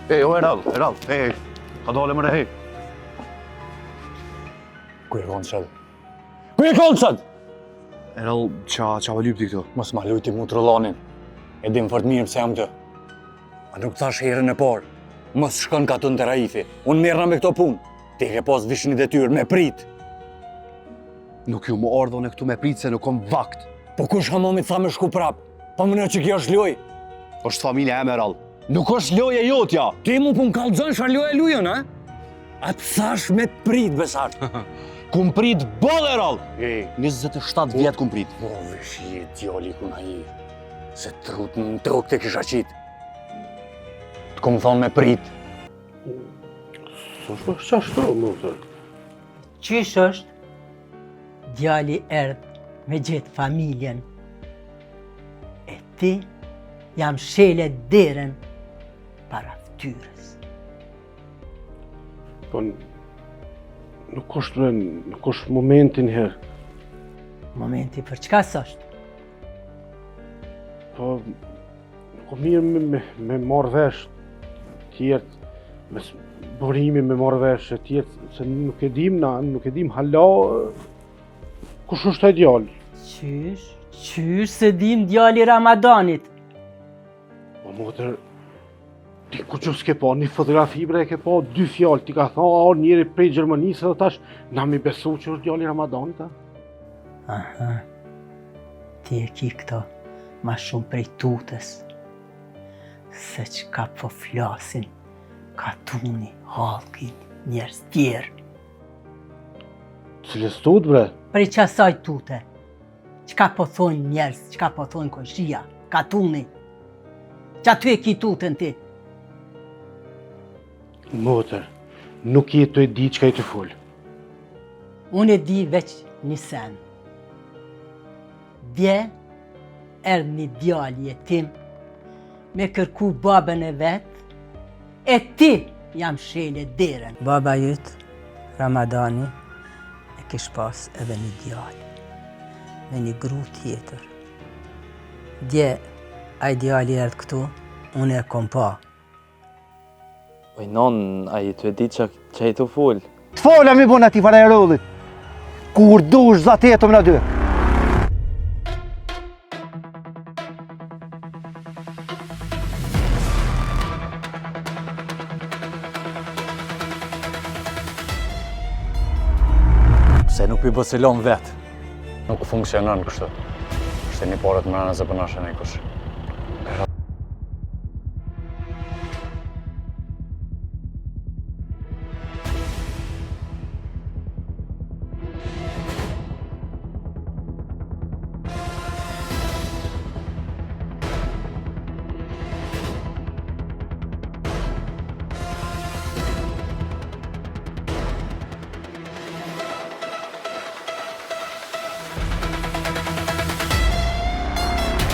O Erall, ka dole më rehe. Ku e konë qëtë? Erall, qa va lypti këto? Mos ma lujti mu të rëllanin. E dim fort mirë pse jam të. A nuk thash herën e parë. Mos shkon ka të në të Raifi. Unë merrna me këto punë. Ti ke pas vishin i detyrë me prit. Nuk ju më ardhon e këtu me prit se nuk kom vakt. Po kush ka momit tha me shku prap? Po më në që kjo është loj. Është familja e Erall. Nuk është loje jotja. Ti mu pun kallëzon shar loj e lujon, ha? A të thash me prit, Besart. Kum prit boll Erall. 27 vjet kum prit. Po vishi djali ku na i. Se trut në tokë të kisha qit. Të kom thonë me prit. Qashtu, motër? Qysh është? Djali erdhë me gjithë familjen. E ti jam shele deren para ftyrës. Po, nuk është momentin herë. Momenti për çka s'është? Po, nuk o mirë me marrë vesh tjertë, me burimi me marrë vesh e tjertë, se nuk e dim hala kush është e djali. Qysh se dim djali Ramadanit? Po, motër, ti ku që s'ke pa, një fotografi bre e ke pa, 2 fjallë, ti ka thonë, njeri prej Gjermanisë dhe tash, na mi besu që është djali Ramadanit, a? Aha, ti e ki këto ma shumë prej tutës, se qka po flasin, katuni, halkin, njerës tjerë. Cilës tut, bre? Prej qasaj tute, qka po thonë njerës, qka po thonë koshia, katuni, qa ty e ki tutën ti? Motër, nuk jetu e di qka i të full. Unë e di veç një sen. Dje, erdhë një djali e tim, me kërku babën e vetë, e ti jam shele deren. Baba jytë, Ramadani, e kish pas edhe një djali, me një gru tjetër. Dje, a i djali erdhë këtu, unë e kom pa. Oj, non, a i të e di që i të full? Të fola mi buna ti fara e rollit. Kur dush zatetëm në dy. Se nuk i bësilon vetë. Nuk funksionon kështu. Shte një porët mërana zë përnashën e kush.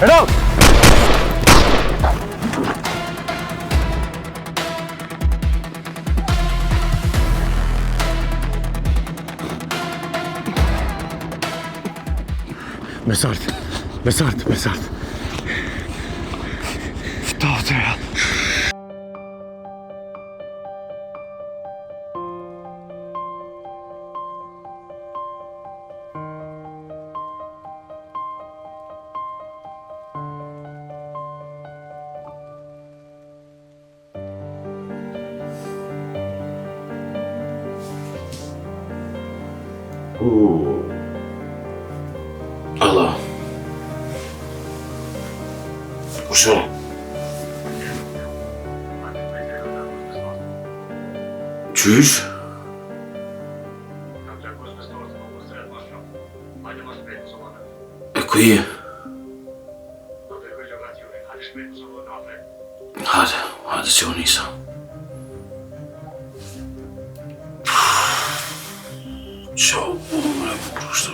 Erall! Besart. Ftohtë, Erall. Allah. Kusho? Qysh? E ku je? Hajde që unë nisa. Qo, më e bukur kështu.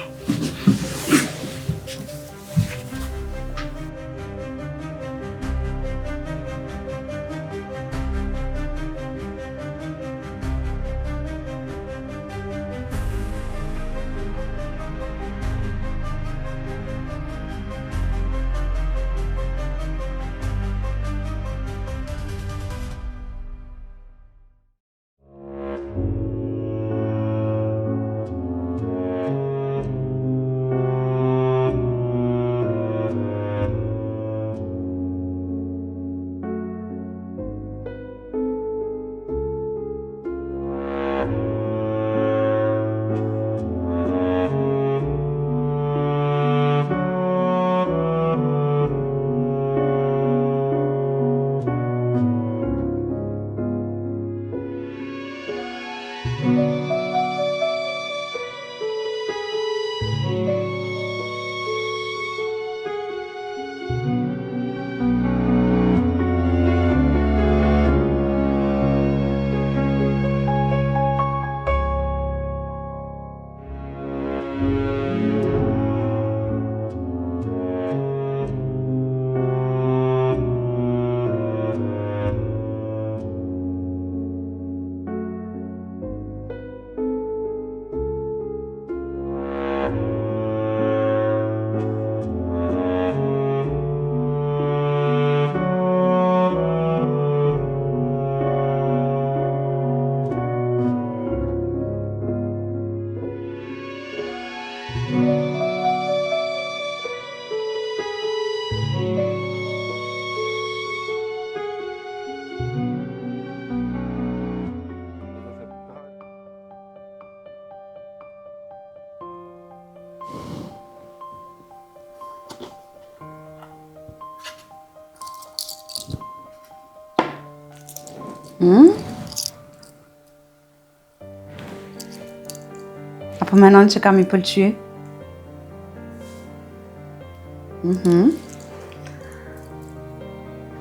Apo menon që kam I pëlqy?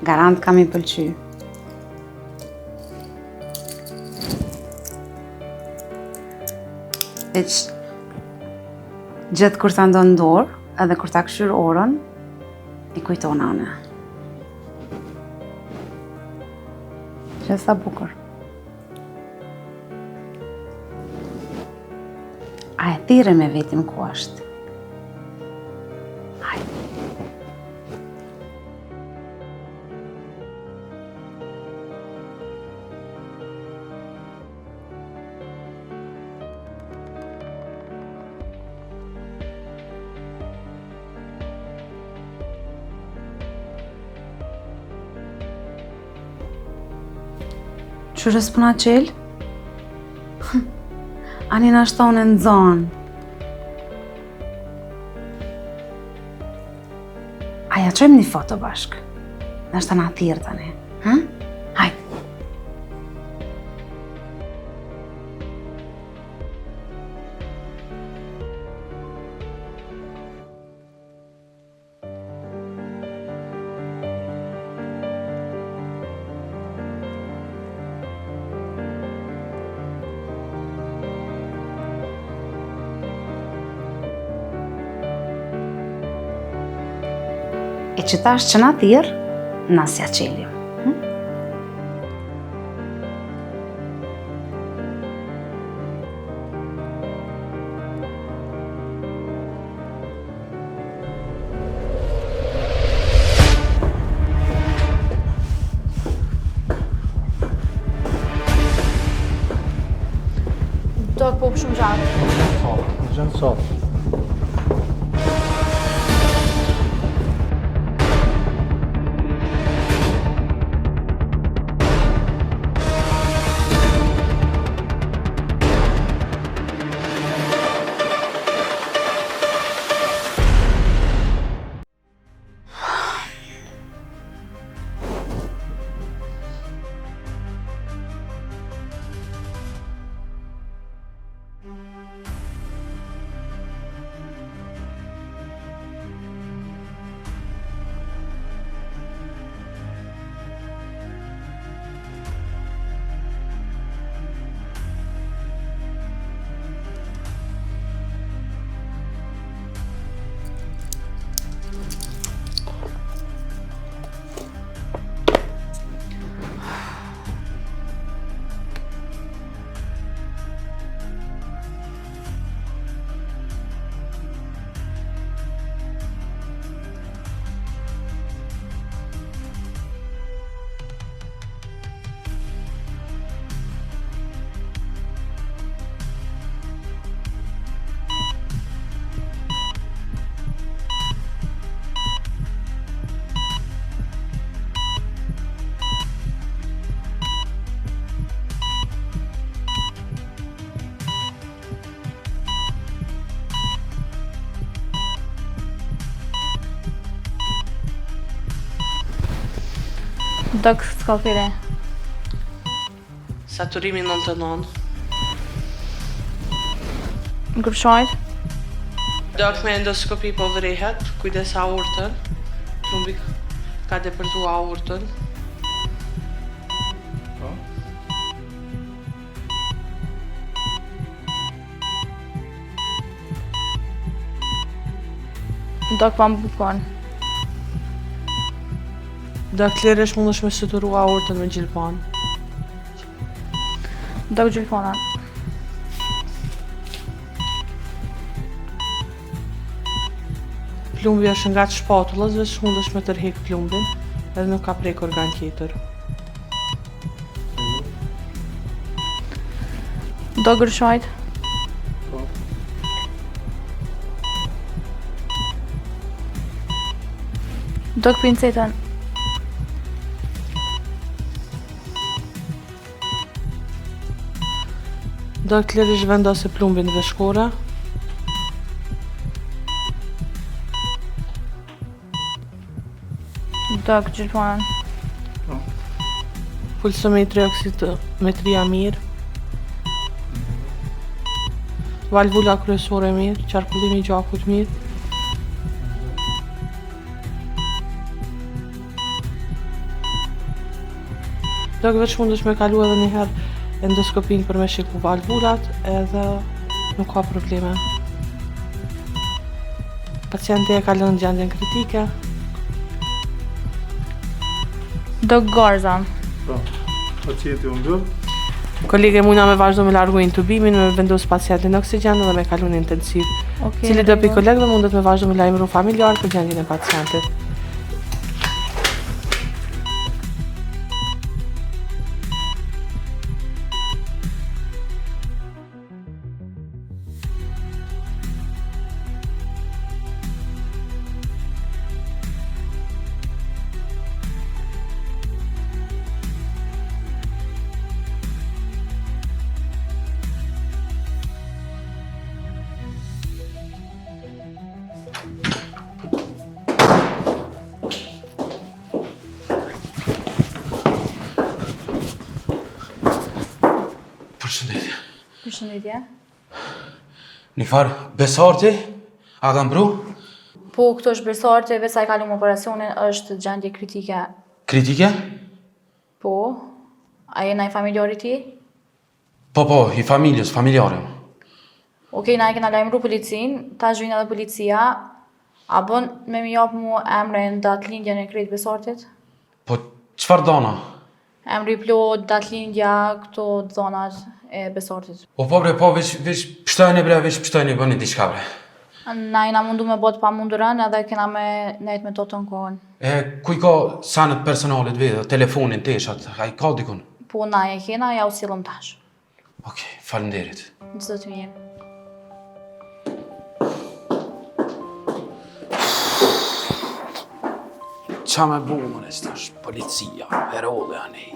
Garant kam I pëlqy. Veç gjithë kur ta ndon dorë, edhe kur ta këshyr orën, I kujton anë. Që sa bukur. A e thire me vetim ku është? Hajde. Qërë s'puna qelë? Ani na shtonë në zonë. Aja qojmë një foto bashkë. Na shtë na thirë tani. Hajde. E që tash që na thirë, na s'ja qelim. Do të popë shumë gjatë. Gjatë sot. Dok skalpire. Saturimi 99. Ngërshojt. Dok me endoskopi po vrehet, kujdes aortën. Trumbi ka depërtu aortën. Dok pa më bukon. Dok kleresh mundesh me suturu aortën me gjilpan. Dok gjilpona. Plumbi është nga shpatullës dhe mundesh me tërhek plumbin, edhe nuk ka prek organ tjetër. Dok gërshojt. Dok pincetën. Dok kleresh vendose plumbin në veshkora. Dok gjilponën. Pulsometri oksitometria mirë. Valvula kryesore mirë, qarkullimi i gjakut mirë. Dok veç mundesh me kalu edhe njëherë endoskopin për me shiku valvulat edhe nuk ka probleme. Pacienti e kalon gjendjen kritike. Dok Garza. Pacienti unë dë. Kolege muna me vazhdo me largu intubimin, me vendos pacientin në oksigjen dhe me kalu në intensiv. Cili do pi kolegëve mundet me vazhdo me lajmëru familjar për gjendjen e pacientit. Përshëndetje. Përshëndetje. Një farë besarti? A kam bru? Po, këto është besarte, veç sa i kalum operacionin, është gjendje kritike. Kritike? Po, a jena i familjari ti? Po, i familjes, familjare. Okej, na e kena lajmëru policin, ta zhvin edhe policia, a bën me mi japë mu emrin datlindjen e krejt besartit? Po, qëfar dana? Emri plot, datlindja, këto zonat e besartit. Po, bre, veç pështojnë bre, veç pështojnë bëni diçka bre. Na jena mundu me bot pa mundurën edhe kena me nejt me to të në kohën. Kuj ka sanët personalit vedhe, telefonin, teshat, a i ka dikun? Po, na e kena, ja u silëm tash. Okej, falenderit. Çdo të mirë. Qa me bu më nështë është policia, herode anej.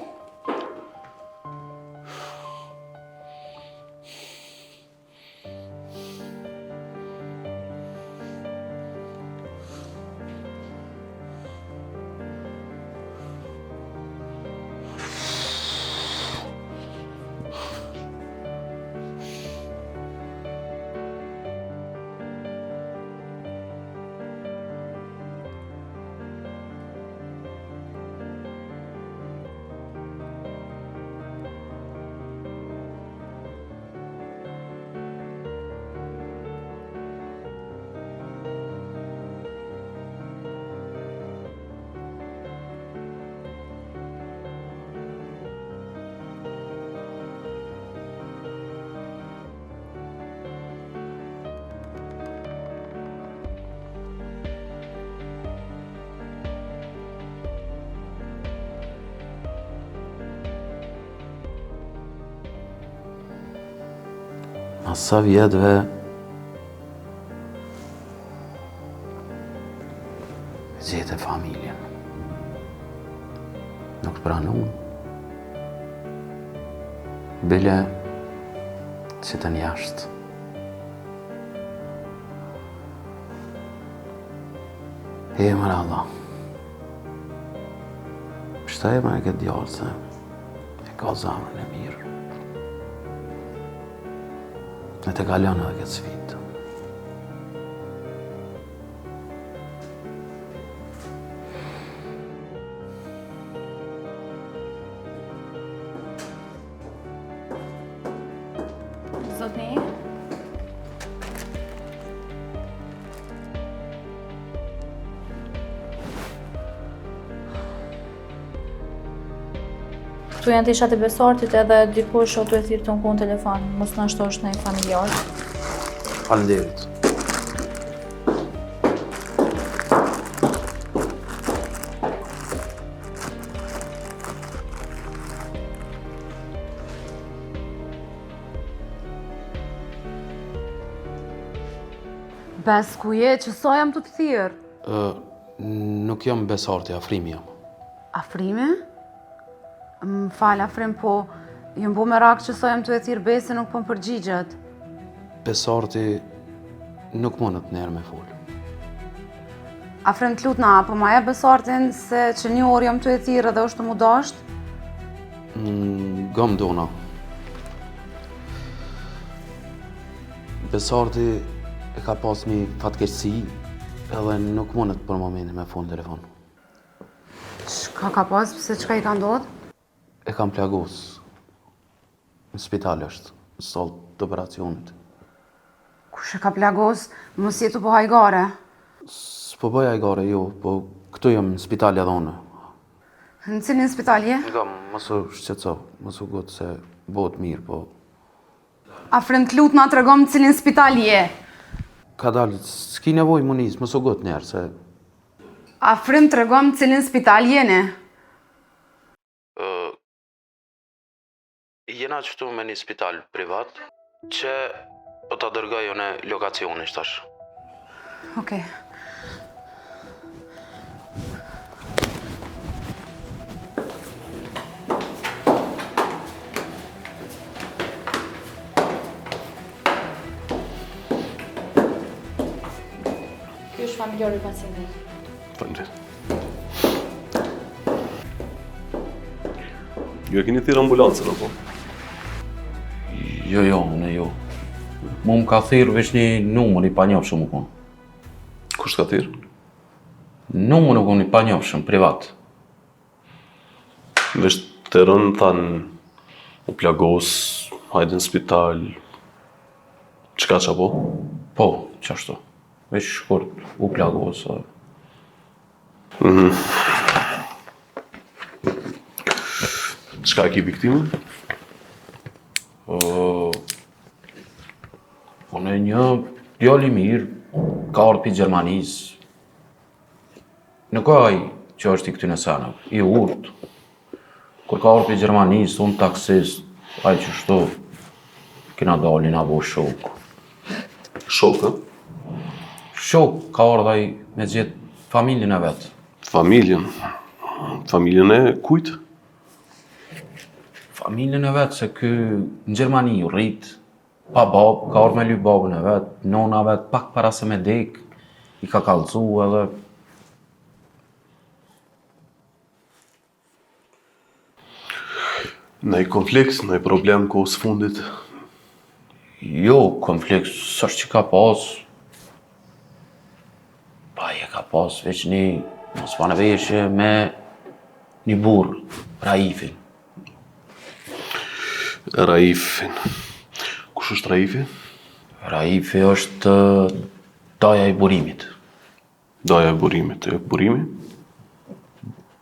Mas sa vjetëve gjete familjen. Nuk të pranun. Bile që të njashtë. Mërë Allah. Pështaj me e këtë djallë se e ka zamrën e mirë. Në të kalon edhe këtë sfitë. Zotni? Këtu janë tishat e besartit edhe dikush o të e thirë të në kohën telefon, mos në ashtu është në familjar. Falenderit. Bes ku je, që sa jam të të thirë? Nuk jam besarti, afrimi jam. Afrimi? Më falë, Afrim, po jëmë bu me rakë që sa jam të e thirë besi nuk po më përgjigjet. Besarti nuk mundet njerë me folë. Afrim, të lutna, po ma e besartin se që një orë jam të e thirë edhe është të mu dasht? Gëm dona. Besarti e ka pas një fatkeqësi edhe nuk mundet për momentin me fund telefon. Çka ka pas, pse çka i ka ndodhur? E kam plagos. Në spital është, në sallë të operacionit. Kush e ka plagos, mos jetu po hajgare. S'po bëj hajgare, jo, po këtu jam në spital edhe unë. Në cilin spital je? Nga, mos u shqetëso, mos u gotë se bëhet mirë, po... Afrem t'lut na tregom në cilin spital je. Ka dalë, s'ki nevoj Muniz, mos u gotë njerë, se... Afrem tregom në cilin spital jene. Jena qëtu me një spital privat, që po ta dërgoj në lokacionisht tash. Okej. Ky është familjari i pacientit. Faleminderit. Ju e keni thirrë ambulancën apo? Jo, unë jo. Mu më ka thirrë veç një numër i panjohshëm u kon. Kush ka thirrë? Numër u kon i panjohshëm, privat. Veç të rënë thanë u plagos, hajde në spital. Çka çapo? Po, qashtu. Veç shkurt u plagos. Çka e ki viktimën? Unë e një djali mirë, ka ardhur pi Gjermanisë. Nuk ka ai që është i këtyne sanave, i urt. Kur ka ardhur pi Gjermanisë, unë taksist, ai që shtu, kena dalin abo shok. Shok, ë? Shok, ka ardhur ai me gjithë familjen e vet. Familjen? Familjen e kujt? Familjen e vet, se ky në Gjermani u rrit, pa bab, ka ardhur me ly babën e vet, nona vet, pak para se me dek, i ka kallëzu edhe... Nëj konflikt, nëj problem kohës fundit? Jo, konflikt s'është që ka pas. Pa, e ka pas veç një mos paneveshje me një burr, Raifin. Raifin. Kush është Raifi? Raifi është daja i burimit. Daja e burimit. Burimi?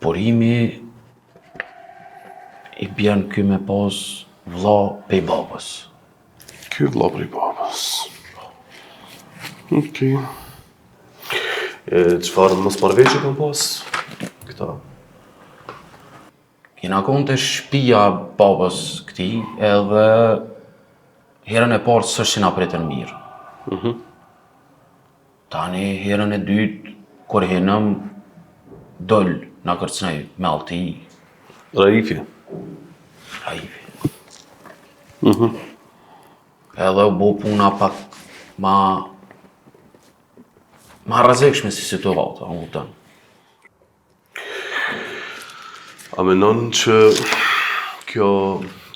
Burimi i bjen ky me pas vlla pej babës. Ky vlla prej babës. Okej. Çfarë mosmarrëveshje kanë pas këta? Kena konë të shtëpia babës këtij, edhe herën e parë s'është na pritën mirë. Tani herën e dytë, kur henëm, dol na kërcënoi me allti. Raifi? Raifi. Edhe u bo puna pak ma rrezikshme si situata, unë kupton. A menon që kjo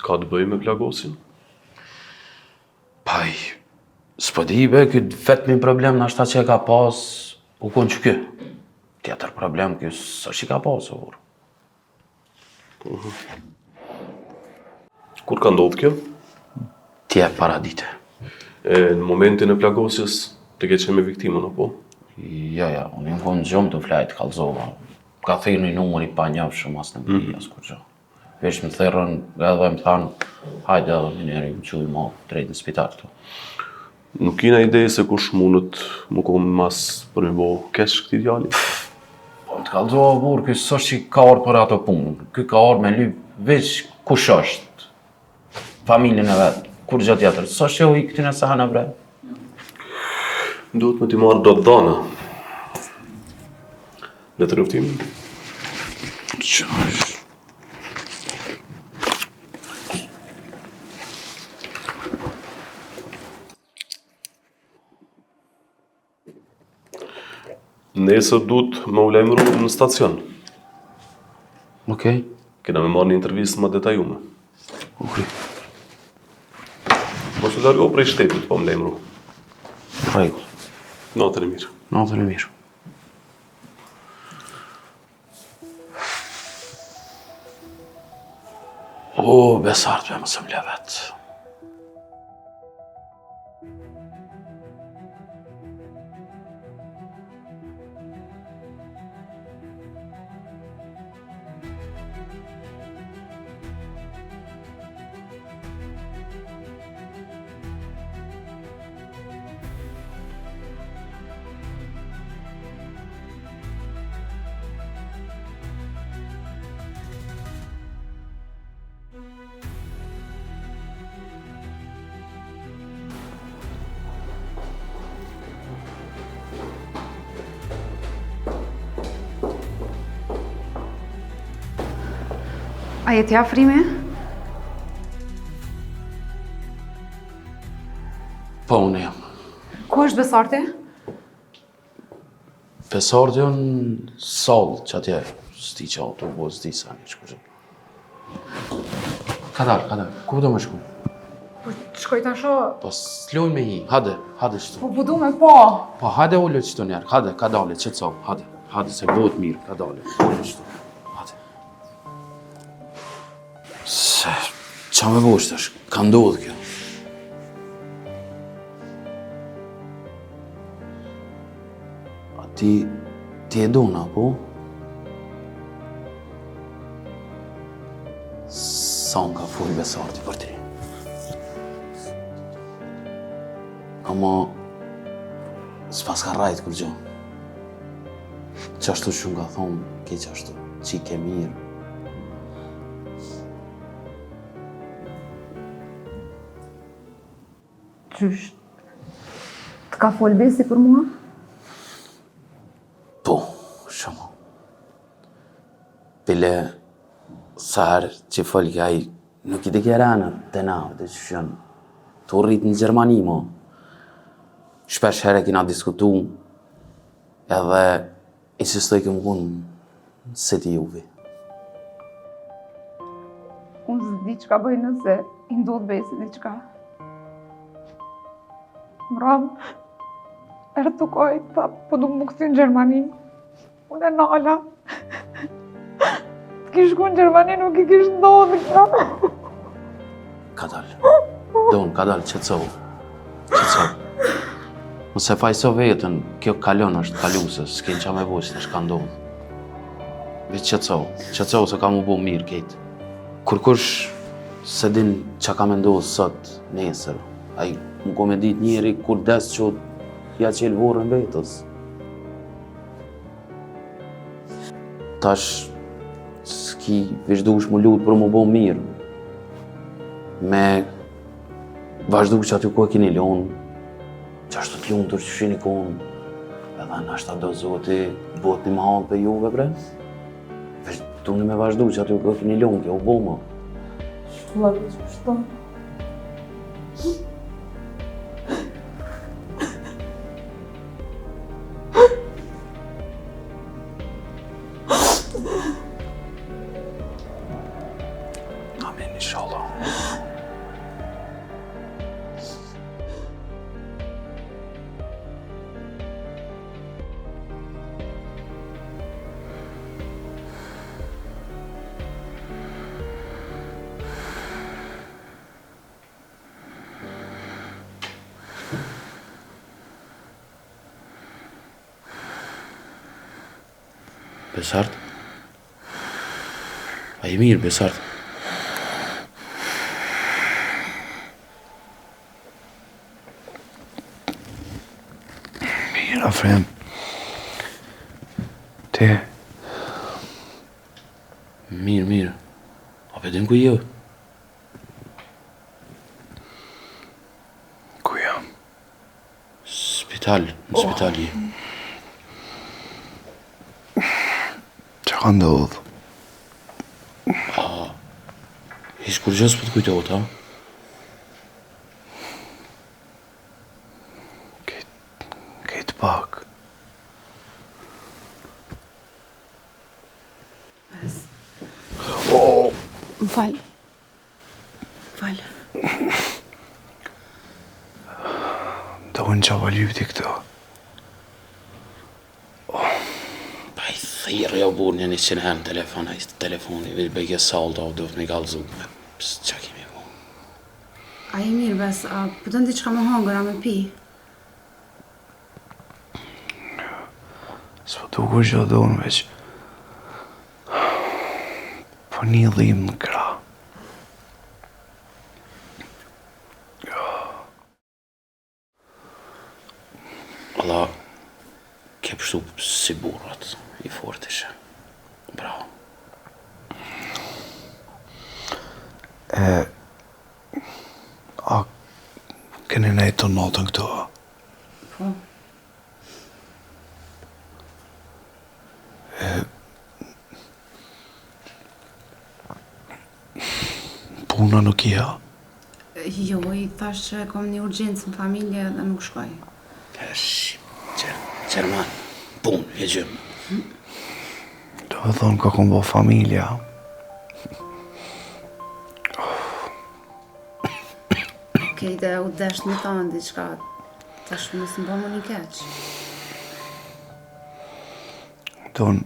ka të bëjë me plagosin? Paj, s'po di be, këtë vetëmin problem në ashta që e ka pas, u konë që kë. Tjetër problem kjo s'është që ka pas, orë. Kur ka ndodhë kjo? Tje para dite. Në momentin e plagosjes, të ke qenë me viktimën, apo? Ja, unë jam konë gjumë të flajt, kalzova. Ka thirë një numër i panjohshëm, as në mbi, as kur gjë. Vesh më thirën edhe më thanë, hajde edhe një njeri më quj ma drejt në spital këtu. Nuk kina ide se kush mundët më konë mas për me bo kesh këti djali? Po, të kalzova burë, kësë s'është që ka orë për ato punë. Ky ka orë me lypë veç kush është. Familjen e vetë, kur gjë tjetër. S'është që u i këtyne sa hana bre. Duhet me t'i marrë do të dana. Letër uftimin? Që është? Nesër duhet me u lajmëru në stacion. Okej, Kena me marrë një intervistë më detajume. Ukri. Mos u largo prej shtetit, po më lejmëru. Rregull. Natën e mirë. Natën e mirë. O, besartve më së mle vetë. A jeti afrimi? Po, unë jam. Ku është Besarti? Besarti në salë që atje, s'ti që autobus, s'ti sa një shku. Kadar, ku do me shku? Po shkoj të asho... Po s'loj me hi, hade qëtu. Po budu me po! Po hade ullë qëtu njerë, hade, ka dale, që të salë, hade, se bëhet mirë, ka dale, ullë qëtu, hade. Se, qa me vështë është, ka ndodhë kjo. A ti e dona, po? Sa unë ka full Besarti për ti. Ama, s'pas ka rajt kur gjo. Qashtu shumë ka thonë, ke qashtu, qik e mirë. Qysh? Të ka fol Besi për mua? Po, shumë. Pile, sa herë që fol ka i, nuk i të kjerana të navë, të që shënë. Të rrit në Gjermani, mo. Shpesh herë kina diskutu, edhe insistoj këmë kunë se ti juve. Unë zdi që ka bëj nëse i ndodh Besi di që ka. Mram, erë të koj, tha, po du më këthi në Gjermani. Unë e nala. Të kish ku në Gjermani nuk i kish ndodhë kjo. Ka dalë. Donë, ka dalë, qëtësohë. Qëtësohë. Nëse fajso vetën, kjo kalon është kaluse, s'ken qa me vojtë, është ka ndodhë. Veç qëtësohë se ka mu bo mirë kejtë. Kur kush se din qa ka me ndodhë sot, nesër, ai më ko me dit njeri kur des që ja qelë vorën vetës. Tash, s'ki vishdush më lutë për më bo mirë. Me vazhdu që aty ku e kini lonë, që ashtu t'lunë tërë që shini konë, edhe në ashta do zoti bot një mahanë për juve, bre. Vishdu me vazhdu që aty ku e kini lonë, kjo u bo ma. Shkulla që pështonë. Amin, inshallah. Besart? A i mirë, Besart? Mirë, Afrem. Ti? Mirë. A përdin ku jo? Ku jam? Spital, në spital je. Qa ka ndodhë? Hish kur gjës për të kujtojt, ha? Kejtë pak. Bes. Më falë. Do në qava lypti këto. Pa i thirë jo burë një 100 herë në telefon, a i telefoni, vil bëjke saldo, do të me galëzu me, qa kemi bu. A i mirë, bes, a pëtën t'i qka më hongër, a me pi? S'po dukur që do në veç. Po një dhim në kra. Allah, ke pështu si burrat, i fort ishe. Bravo. A keni nejtë të notën këto? Po. Puna nuk i ha? Jo, i thash që kom një urgjencë në familje dhe nuk shkoj. Gjerman, pun, e gjëm. Do me thonë ka kom bo familja. Okej, dhe u desh në thonë diçka, tash mos më bëmë një keq. Donë,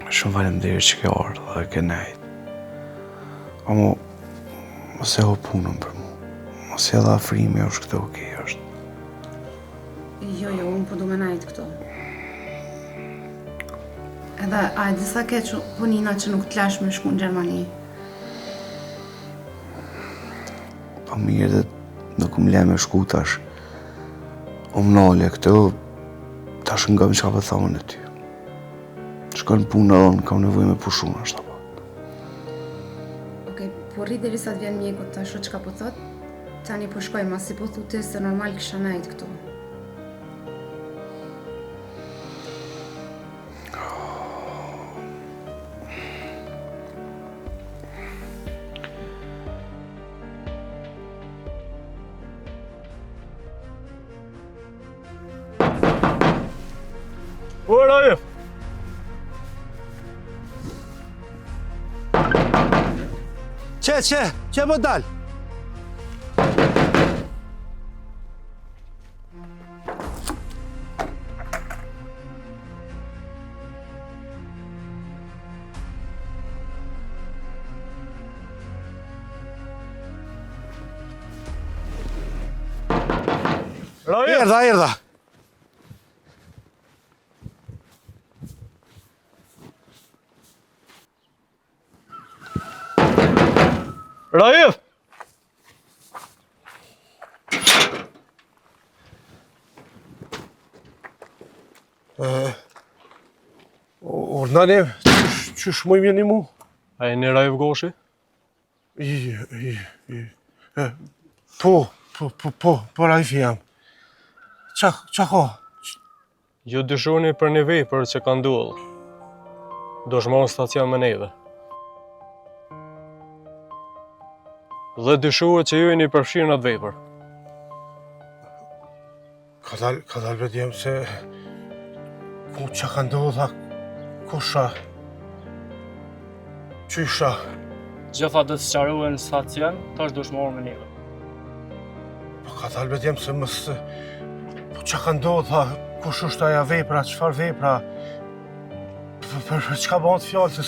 shumë faleminderit që ke ardhur dhe ke nejtë. Amo, mos e ho punën për mu. Mos e dha frimi është këtë okej është. Jo, unë po du me najtë këto. Edhe, a e disa keq punina që nuk t'lash me shku në Gjermani? Pa mirë dhe nuk më le me shku tash. O më nale këtë, tash nga më qa për thamën e ty. Shkon punë edhe kam nevojë me pushun ashtu apo. Okej, po rri derisa të vjen mjeku tash çka po thot. Tani po shkoj, mas si po thotë se normal kisha najt këtu. Ora! Që më dal? Erdha. Raif! Ornani, qysh më vjeni mu? A e një Raif Goshi? Po, Raif jam. Qa ka? Ju dyshoni për një vepër që ka ndodhur. Do shmon stacion me neve. Dhe dyshohet që ju jeni përfshirë në atë vepër. Ka dal për djemë se ku që ka ndodha, kusha, qysha. Gjitha dhe të sqarohen në stacion, tash dëshmorë me neve. Po ka dal për djemë se mësë, po që ka ndodha, kush është aja vepra, qëfar vepra, për qka bëhen të fjallë, se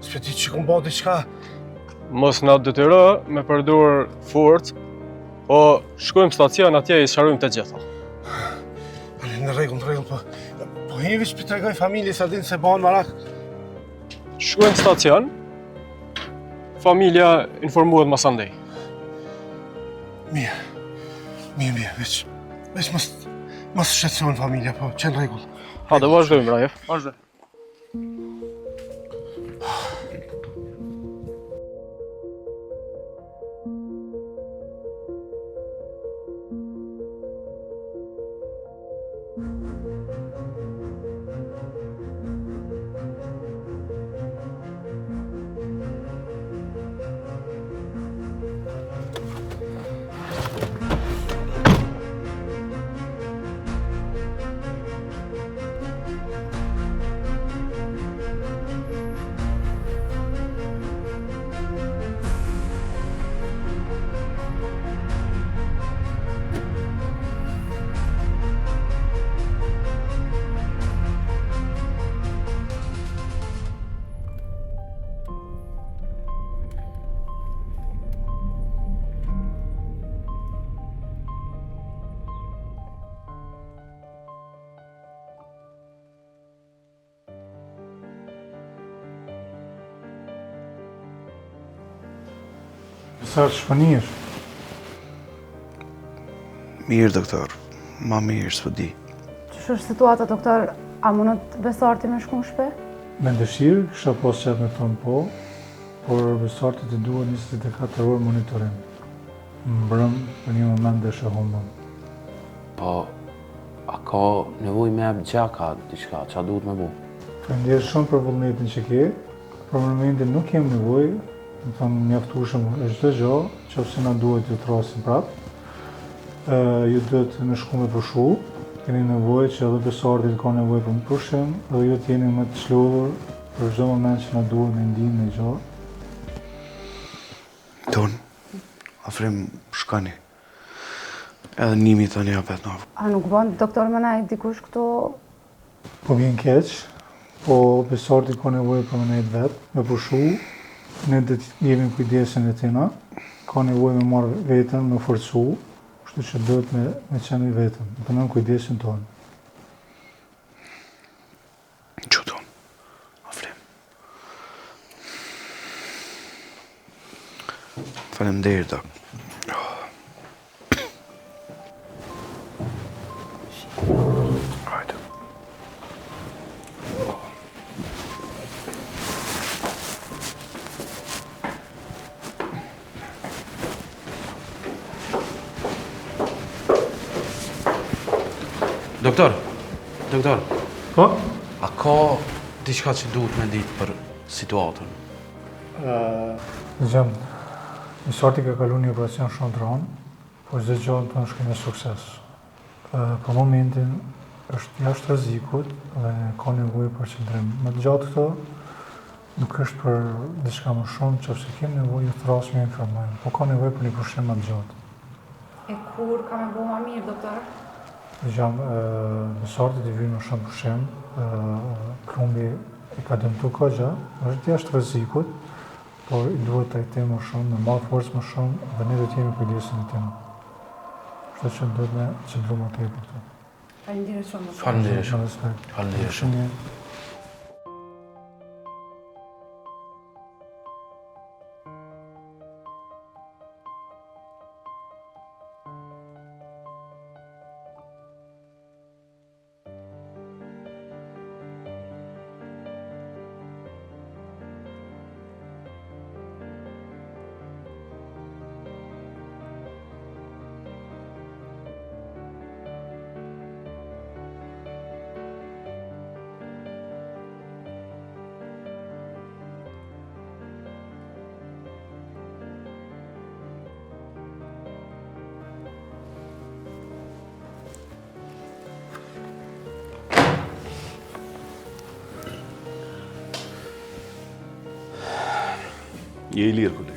s'peti që ku bëhen të qka. Mos na detyro me përdor forcë, po shkojmë stacion atje i sqarojmë të gjitha. Në rregull, po hivi që për tregoj familje sa din se banë marak. Shkojmë stacion, familja informohet mas andej. Mirë, veç mos shqetëson familja, po qenë rregull. Ha, dhe vazhdojmë, Raif. Vazhdo. Sa shpënirë? Mirë, doktor. Ma mirë, s'po di. Që është situata, doktor, a mundët Besarti me shku në shpe? Me dëshirë, kisha pas qep me thonë po, por Besartit i duhet 24 orë monitorim. Mbrëm, për një moment dhe shë humbëm. Po, a ka nevoj me ebë gjaka, diçka, qa duhet me bu? Faleminderit shumë për vullnetin që ke, për momentin nuk kem nevoj, më thonë mjaftueshëm e çdo gjë, nëse na duhet ju thrasim prapë. Ju duhet në shku me pushu, keni nevojë që edhe Besarti ka nevojë për pushim, dhe ju t'jeni më të çlodhur për çdo moment që na duhet me ndihmë në gjë. Ton, afrim shkani. Edhe nimi tani apet në. A nuk bën doktor më najt dikush këtu? Po vjen keq, po Besarti ka nevojë për më najt vetë, me pushu, ne do të jemi kujdesin e tina, ka nevojë me marrë vetën, me forcu, kështu që duhet me qenë i vetën, të nën kujdesin tonë. Që ton, afrim. Faleminderit, dok. Doktor, Po? a ka diçka që duhet me ditë për situatën? Dëgjëm, Besarti ka kalu një operacion shumë të rëndë, por çdo gjë të shkojë me sukses. Për momentin është jashtë rrezikut dhe ka nevojë për qëndrim. Më të gjatë këto nuk është për diçka më shumë, nëse kem nevojë të thrasim informojmë, po ka nevojë për një pushim më të gjatë. E kur ka me bo më mirë, doktor? Dëgjëm, Besarti të vinë më shumë pushim, krumbi i ka dëmtu kogja, është jashtë rrezikut, por i duhet trajtim më shumë, me marrë forcë më shumë, dhe ne do të jemi kujdesin e tim. Kështu që duhet me qëndru më tepër këtu. Faleminderit shumë. Faleminderit shumë. Me respekt. Faleminderit shumë. Je i lirë, koleg.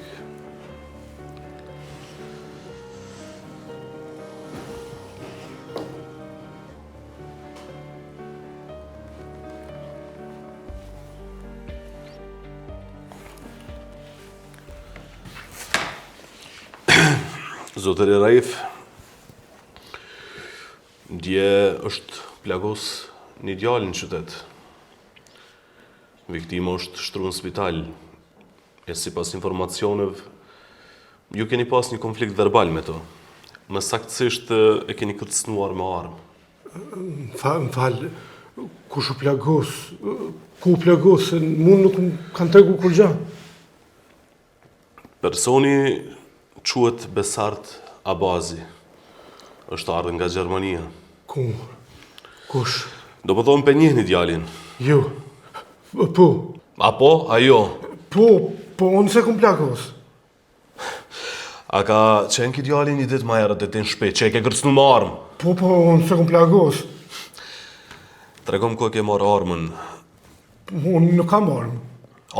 Zotëri Raif, dje është plagos një djalë në qytet. Viktima është shtruar në spital. E si pas informacioneve, ju keni pas një konflikt verbal me to. Më saktësisht e keni kërcënuar me armë. Më falë, kush u plagos? Ku u plagos? Mund nuk më kanë tregu kur gjë. Personi quhet Besart Abazi. Është ardhur nga Gjermania. Ku? Kush? Do po thonë pe njihni djalin. Jo. Po. Apo, ajo. Po, unë se kum plagos. A ka qenë ki djalin një ditë ma herët e ti në shpe, që e ke kërcnu me armë? Po, unë se kum plagos. Tregom ku e ke marrë armën. Unë nuk kam armë.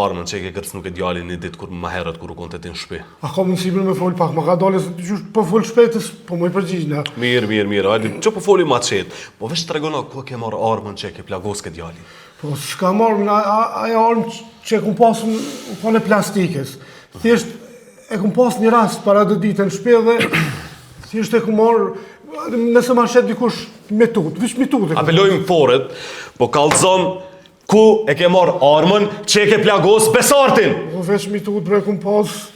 Armën që e ke kërcnu ke djalin një ditë kur ma herët kur u konte ti në shpe. A ka mundësibën me fol pak, ma ka dole se gjusht po fol shpetës, po më i përgjigjna. Mirë, hajde, që po foli ma qetë. Po veç tregona ku e ke marrë armën që e ke plagos ke djalin. Po, s'ka marrë, aja armë që e kum pasë në kone plastikës. Thjesht e kum pasë një rast para dë ditë në shpe dhe thjesht e kum marrë, nëse ma shet dikush metut, vish metut. Apelojmë foret, po kallëzon ku e ke marrë armën që e ke plagos Besartin. Po veç metut bre kum pasë.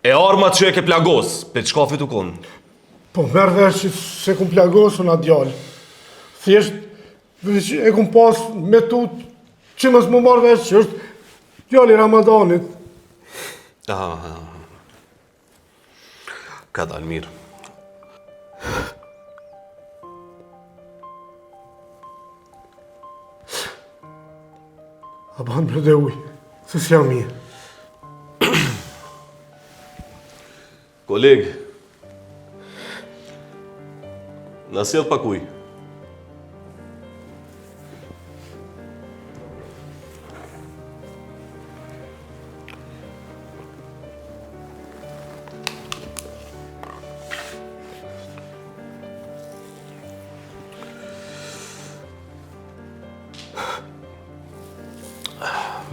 E armat që e ke plagos, pe çka fitu kon? Po merr vesh që se kum plagosur na djalë. Thjesht veç e kum pas metut që mos më marr vesh që është djali Ramadanit. Ka dal mirë. A ban bre dhe uj, se s'jam mirë. Koleg, na sjell pak ujë.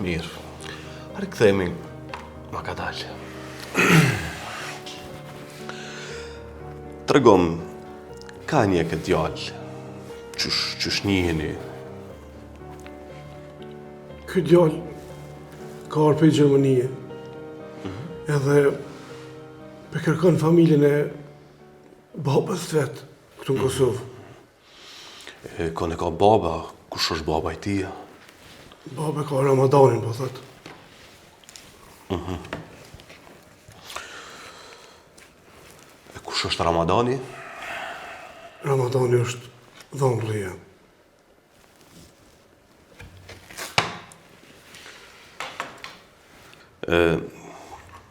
Mirë. Arë këthejmi, ma ka dalë. Tregom, ka një këtë djallë, qysh njiheni? Këtë djallë ka arë për Gjermanie, edhe për kërkon familjen e babës të vetë këtu në Kosovë. Kone ka baba, kush është baba i tia? Baba ka Ramadanin, po thëtë. E kush është Ramadani? Ramadani është dhomë rrija.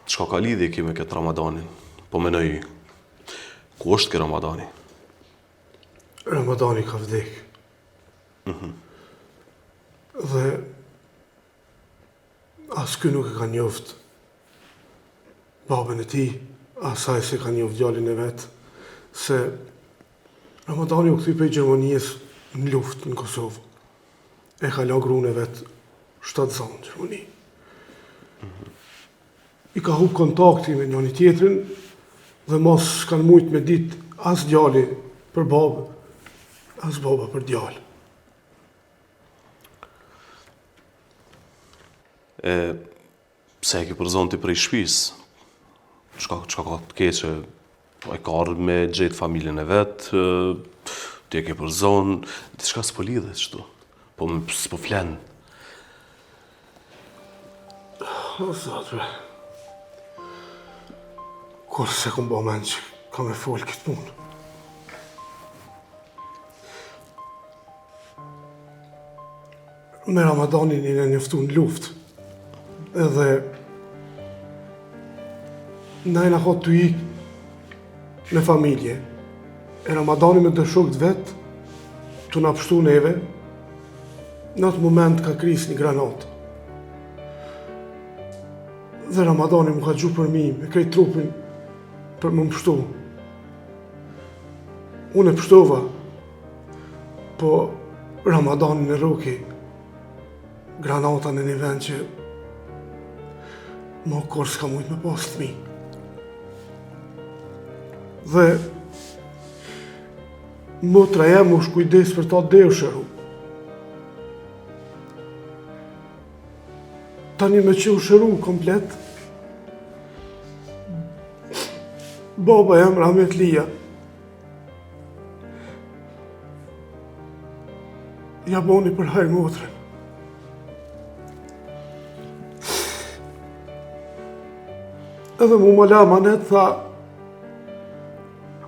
Çka ka lidhje ki me këtë Ramadanin? Po menoj, ku është ke Ramadani? Ramadani ka vdek. Dhe as ky nuk e ka njoft babën e tij, asaj se ka njoft djalin e vet, se Ramadani u kthye prej Gjermanisë në luftë në Kosovë. E ka la gruën e vet 7 zonë në Gjermani. I ka hub kontakti me njëri tjetrin dhe mos kanë mujt me dit as djali për babë, as baba për djalë. Pse e ke përzon ti prej shpis? Çka ka të keqe? E ka ardhur me gjetë familjen e vetë, ti e ke përzon, diçka s'po lidhet kështu. Po s'po flen. O zot, bre. Kur se kum bo men që ka me folë këtë punë. Me Ramadanin i në njëftu në luftë. Edhe najna ka të ikë me familje. E Ramadani me dëshokët vetë të na pështu neve, në atë moment ka kris një granatë. Dhe Ramadani mu ka gju për mi, me krejt trupin për më pështu. Unë e pështova, po Ramadani në roki, granata në një vend që ma kur s'ka mujt me pas të mi. Dhe motra jem u shkujdes për ta deshëru. Tani me që u shëru komplet, baba jem Rahmet Lija. Ja boni për hajrë motrën. Edhe mu më la manet, tha,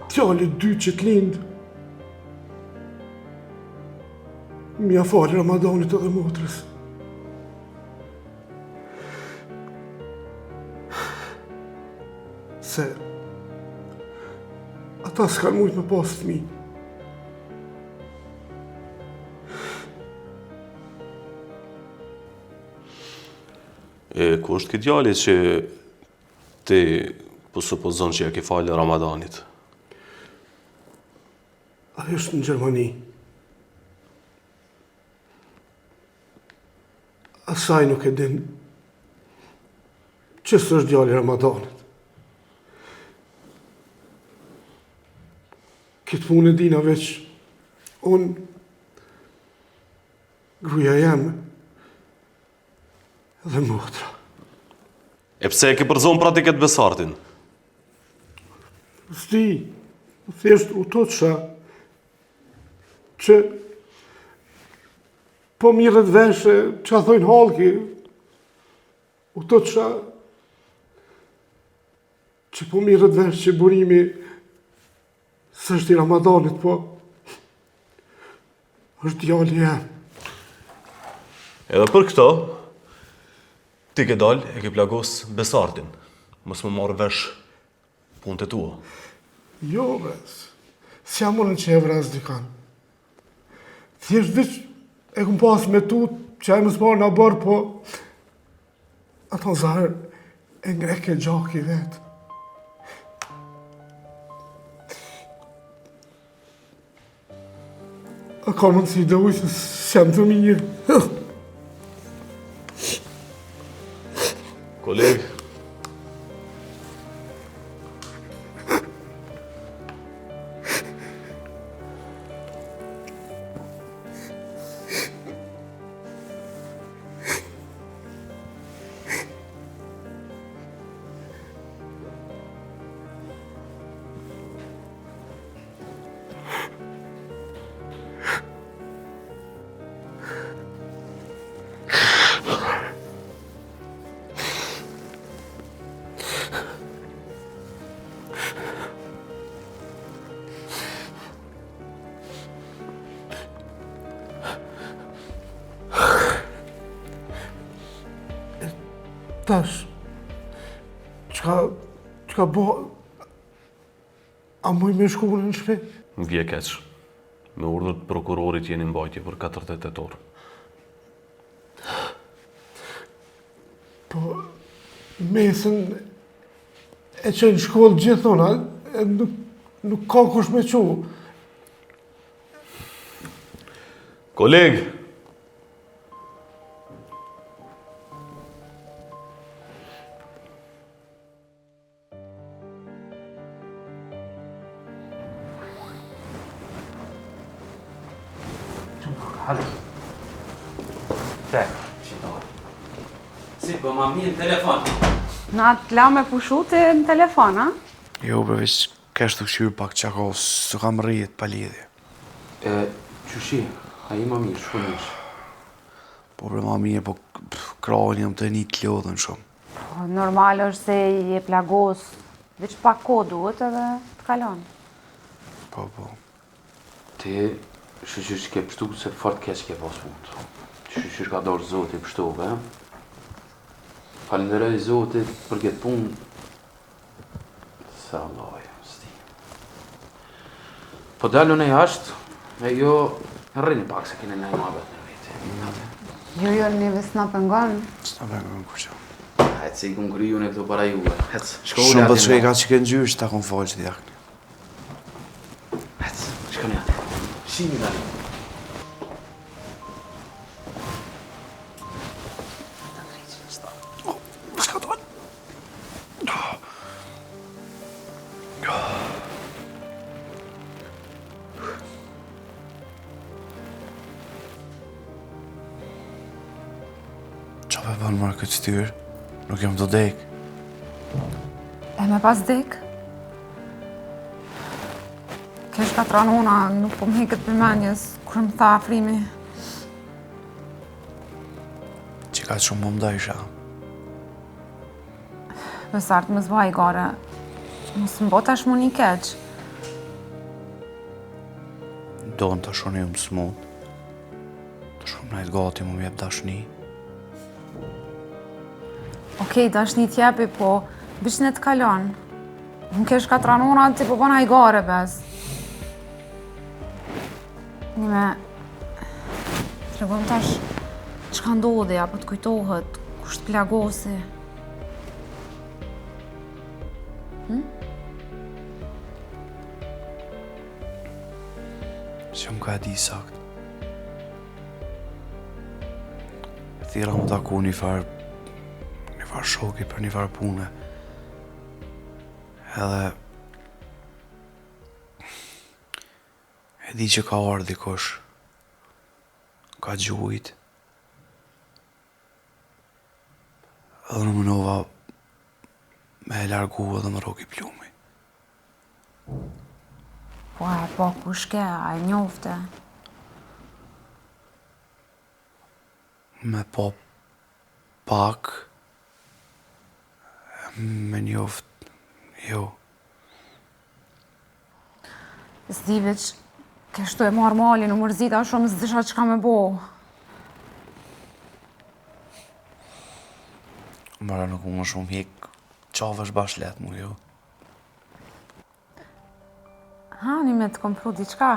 tjalli 2 që t'lindë, mja falë Ramadanit edhe motrës. Se ata s'kan mujt me pas të mi. Ku është këtë djali që ti po supozon që ja ke falë Ramadanit? Ai është në Gjermani. Asaj nuk e din që s'është djali Ramadanit. Këtë punë e dina veç unë, gruaja jeme dhe motra. E pse e ke përzon pra ti këtë Besartin? Sti, thjesht u thotë që po mirët vesh që a thojnë halki, u thotë që po mirët vesh që burimi s'është i Ramadanit, po është djali jam. Edhe për këto, ti ke dal e ke plagos Besartin. Mos më marrë vesh punët e tua. Jo, si jam unë që e vras dikan. Thjesht veç e këm pas me tu që e më s'marë në bërë, po ato zarë e ngreke gjaki vetë. A ka mundësi dhe ujë se s'jam të mirë. Kolegë, Tash, qka bo, a muj me shku në shpe? më vje keq. Me urdhët prokurorit jeni mbajtje për 4 tetor. Po, mesën e që në shkollë gjithona, nuk ka kush me qu. Kolegë, Halo. Tek, si, po ma mirë në telefon. Na t'la me pushuti në telefon, a? Jo, veç kesh të këshyrë pak qako, së kam rrijet pa lidhje. Qyshi, a i ma mirë, shkonish. Po bre ma mirë, po krajnë jam të një të lodhen shumë. Po, normal është se i e plagos, veç pak ko duhet edhe të kalon. Po. Ti, shqyr që ke pështu se fort keq ke pas mund. Shqyr ka dorë Zotit pështu, be? Falenderoj Zotit për këtë punë. Se Allah e sti. Po dalu në jashtë, e jo rrini pak se kene nëjë mabet në vete. Jo, njëve s'na pëngon. S'na pëngon kur që. Hecë, se i kun kryu në këto para juve. Hecë, Shumë për të shkej ka që kënë gjysh, ta kun falë që t'jakni. Hecë, shkoni atë. Shimi dali. Shka tonë? Qa pe banë marrë këtë styrë? Nuk jam të dek. E me pas dek? Kesh ka tranona, nuk po m'heket për menjes, kur më tha afrimi. Që ka shumë më mda isha. Besart më zvaj gare, mos më bota shmu një keq. Do në të shoni më smut. Të shumë najtë gati më mjep dashni. Okej, dashni t'jepi, po bish në të kalon. Më kesh ka tranona, ti po bona i gare, bez. Nime, të regojmë tash, qka ndodhi, apo të kujtohet, kusht plagosi. Që më ka di sakt. Thira më taku një farë shoki për një farë pune. Edhe e di që ka ardhë dikush. Ka gjujt. Edhe në mënova me e largu edhe më roki plumi. Po, ku shke, a e njofte? Me po pak, me njoft, jo. S'di veç, kështu e marrë malin, u mërzita shumë, s'disha që ka me bo. Mara nuk më shumë hik, qavësh bash let mu, jo. Hani me të kompru diqka?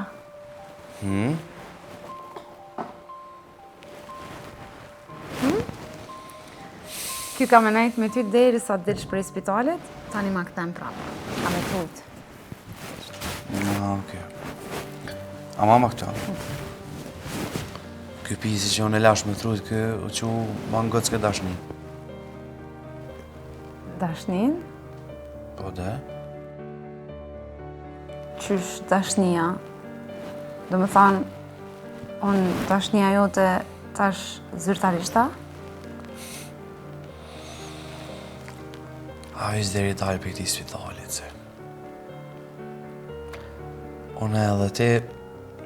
Ky ka me nejt me ty deri sa të dilsh prej spitalit, tani ma këtem prapë. Ka me trut. Okej. Ama ma këta. Ky pisi që unë e lash me trut, kë u që ma në gëtë s'ke dashni. Dashnin? Po dhe? Qysh dashnia? Do me thanë, unë dashnia jote tash zyrtarishta? A ishtë deri dalë për këti spitalit, se. Unë edhe ti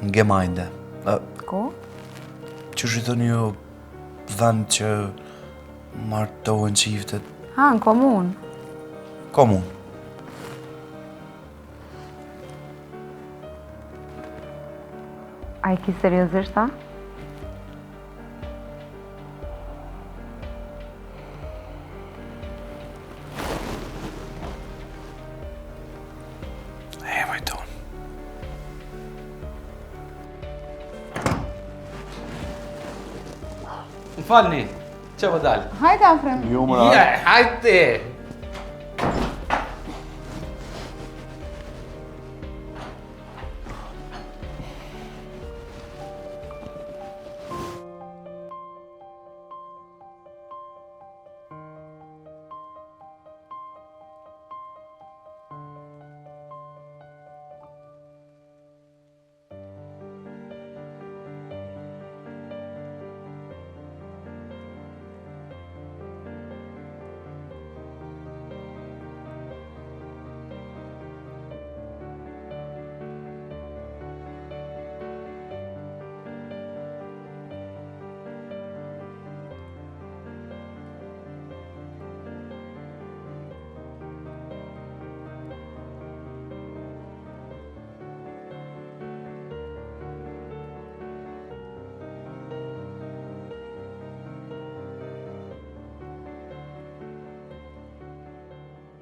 në Gemajnde. Ko? Që shë të një vend që martohen qiftet. Ha, në komun. Komun. A i ki seriozisht, ta? E, vajton. Më falni, që vë dalë? Hajde, Afrem. Ja, hajde!